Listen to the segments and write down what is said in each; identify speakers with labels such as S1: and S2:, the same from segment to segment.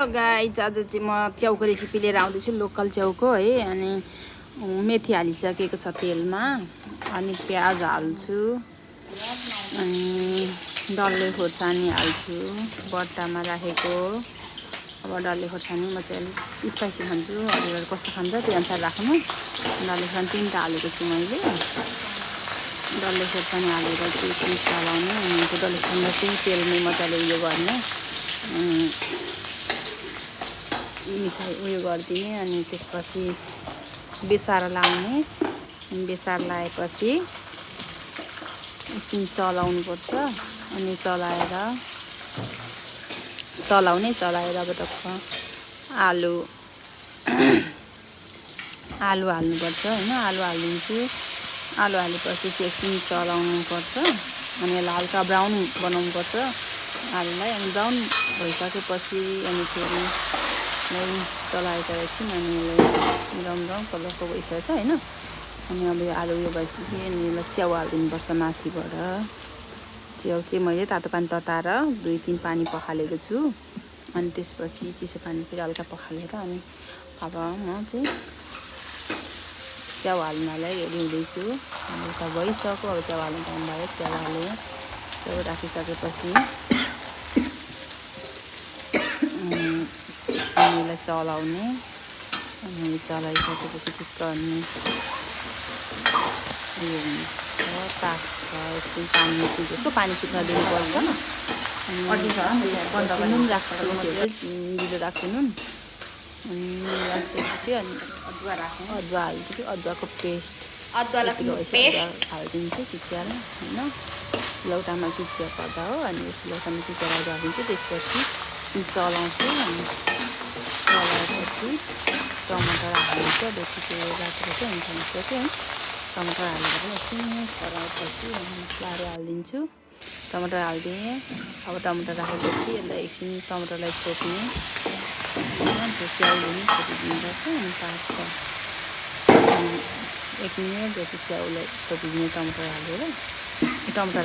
S1: Guys आज चाहिँ म च्याउको रेसिपी लिएर आउँदैछु लोकल च्याउको है। अनि मेथी हालिसकेको छ तेलमा, अनि प्याज हाल्छु, अनि डल्ले खोर्सानी हाल्छु बट्टामा राखेको। अब डल्ले खोर्सानी म चाहिँ अलिक स्पाइसी खान्छु, अरूहरू कस्तो खान्छ त्यो अनुसार राख्नु। डल्ले खोर्सानी 3टा हालेको छु मैले। डल्ले खोर्सानी हालेर चाहिँ एकछिन चलाउने, अनि त्यो डल्ले खोर्सानीलाई चाहिँ तेलमै मजाले उयो गर्ने, मिसाइ उयो गरिदिने। अनि त्यसपछि बेसार लाउने, बेसार लाएपछि एकछिन चलाउनुपर्छ। अनि चलाएर अब टक्क आलु हाल्नुपर्छ होइन। आलु हालिदिन्छु। आलु हालेपछि चाहिँ एकछिन चलाउनुपर्छ, अनि यसलाई हल्का ब्राउन बनाउनुपर्छ आलुलाई। अनि ब्राउन भइसकेपछि अनि फेरि चलाएर एकछिन, अनि ब्राउन कलरको भइसकेछ होइन। अनि अब यो आलु उयो भएपछि अनि यसलाई च्याउ हालिदिनुपर्छ माथिबाट। च्याउ चाहिँ मैले तातो पानी तताएर 2-3 पानी पखालेको छु। अनि त्यसपछि चिसो पानी फेरि हल्का पखालेर, अनि अब म चाहिँ च्याउ हाल्नलाई रेडी हुँदैछु। अब त भइसक्यो, अब च्याउ हाल्नु टाइम भयो। च्याउ हालेँ, च्याउ राखिसकेपछि यसलाई चलाउने, अनि चलाइसकेपछि ठिक्क अनि उयो हुन्छ, पाक्छ। एकछिन पानी जस्तो पानी सुक्न दिनुपर्छ। अनि नुन राख्छु, ढिलो राख्छु नुन। अनि राखेपछि अनि अदुवा हाल्छु, अदुवाको पेस्ट हालिदिन्छु कुच्याएर होइन। लौटामा कुचिएको अदुवा हो, अनि यस लौटामा कुचेर अदुवा हालिदिन्छु। त्यसपछि चलाउँछु, अनि चलाएपछि टमाटर हालिदिन्छ। बेसी त्यो राखेको चाहिँ अनि टमाटर हालेर पनि एकछिन चलाएपछि अनि मसलाहरू हालिदिन्छु। टमाटर हालिदिएँ। अब टमाटर राखेपछि यसलाई एकछिन टमाटरलाई छोप्ने, त्यो च्याउले पनि छोपिदिनुपर्छ। अनि पाक्छ 1 मिनट जति च्याउलाई छोपिदिने, टमाटर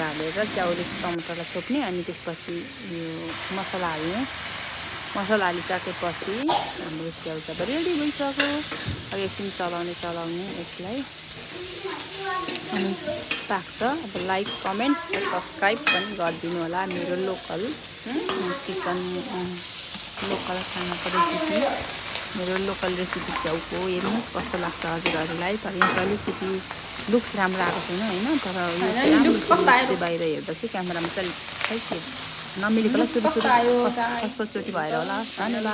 S1: हालेर च्याउले टमाटरलाई छोप्ने। अनि त्यसपछि यो मसला हाल्ने। मसला हालिसकेपछि हाम्रो च्याउ चाहिँ रेडी भइसक्यो। अब एकछिन चलाउने यसलाई, अनि पाक्छ। अब लाइक कमेन्ट र सब्सक्राइब पनि गरिदिनु होला। मेरो लोकल चिकन लोकल खानाको रेसिपी, मेरो लोकल रेसिपी च्याउको हेर्नुहोस् कस्तो लाग्छ हजुरहरूलाई। तर यहाँ चाहिँ अलिकति लुक्स राम्रो आएको छैन होइन, तर यो चाहिँ बाहिर हेर्दा चाहिँ क्यामेरामा चाहिँ खै नमिलेको होला। सुरु फर्स्ट चोटि भएर होला। धन्यवाद।